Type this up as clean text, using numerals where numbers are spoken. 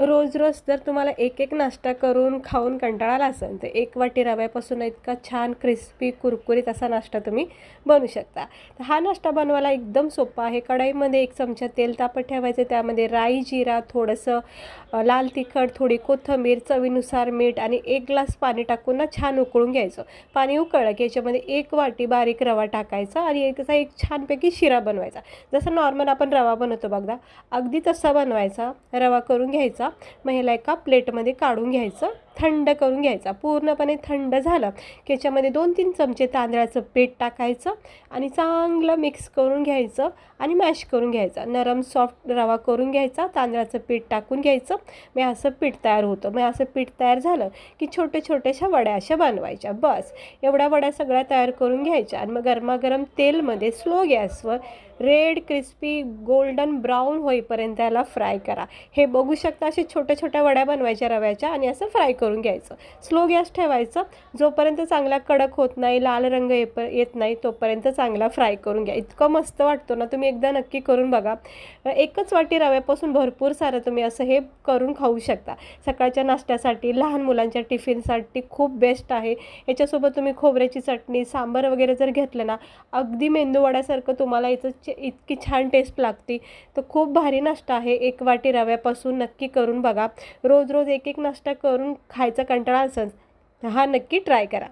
रोज रोज जर तुम्हाला एक एक नाश्ता करून खाऊन कंटाळा आला असेल तर एक वाटी रव्यापासून इतका छान क्रिस्पी कुरकुरीत असा नाश्ता तुम्ही बनवू शकता। तर हा नाश्ता बनवायला एकदम सोपा आहे। कढईमध्ये 1 चमचा तेल तापत ठेवायचं, त्यामध्ये राई, जिरा, थोडंसं लाल तिखट, थोडी कोथिंबीर, चवीनुसार मीठ आणि 1 ग्लास पाणी टाकून ना छान उकळून घ्यायचं। पाणी उकळलं की याच्यामध्ये 1 वाटी बारीक रवा टाकायचा आणि याचा एक छानपैकी शिरा बनवायचा। जसं नॉर्मल आपण रवा बनवतो बघा, अगदी तसा बनवायचा रवा करून घ्यायचा। मग ह्याला एका प्लेटमध्ये काढून घ्यायचं, थंड करून घ्यायचा। पूर्णपणे थंड झालं की याच्यामध्ये 2-3 चमचे तांदळाचं पीठ टाकायचं आणि चांगलं मिक्स करून घ्यायचं आणि मॅश करून घ्यायचा। नरम सॉफ्ट रवा करून घ्यायचा, तांदळाचं पीठ टाकून घ्यायचं। मग असं पीठ तयार होतं। मग असं पीठ तयार झालं की छोट्या वड्या अशा बनवायच्या। बस एवढ्या वड्या सगळ्या तयार करून घ्यायच्या आणि मग गरमागरम तेलमध्ये स्लो गॅसवर रेड क्रिस्पी गोल्डन ब्राऊन होईपर्यंत त्याला फ्राय करा। हे बघू शकता, अशा छोट्या वड्या बनवायच्या रव्याच्या आणि असं फ्राय करून घ्यायचं। स्लो गॅस ठेवायचं, जोपर्यंत चांगला कडक होत नाही, लाल रंग येत नाही तोपर्यंत चांगला फ्राय करून घ्या। इतकं मस्त वाटतो ना, तुम्ही एकदा नक्की करून बघा। एकच वाटी रव्यापासून भरपूर सारं तुम्ही असं हे करून खाऊ शकता। सकाळच्या नाश्त्यासाठी, लहान मुलांच्या टिफिनसाठी खूप बेस्ट आहे। याच्यासोबत तुम्ही खोबऱ्याची चटणी, सांबार वगैरे जर घेतलं ना, अगदी मेंदूवड्यासारखं तुम्हाला याचं इतकी छान टेस्ट लागते। तर खूप भारी नाश्ता आहे। 1 वाटी रव्यापासून नक्की करून बघा। रोज रोज एक नाश्ता करून खायचा कंटाळा असेल तर हा नक्की ट्राय करा।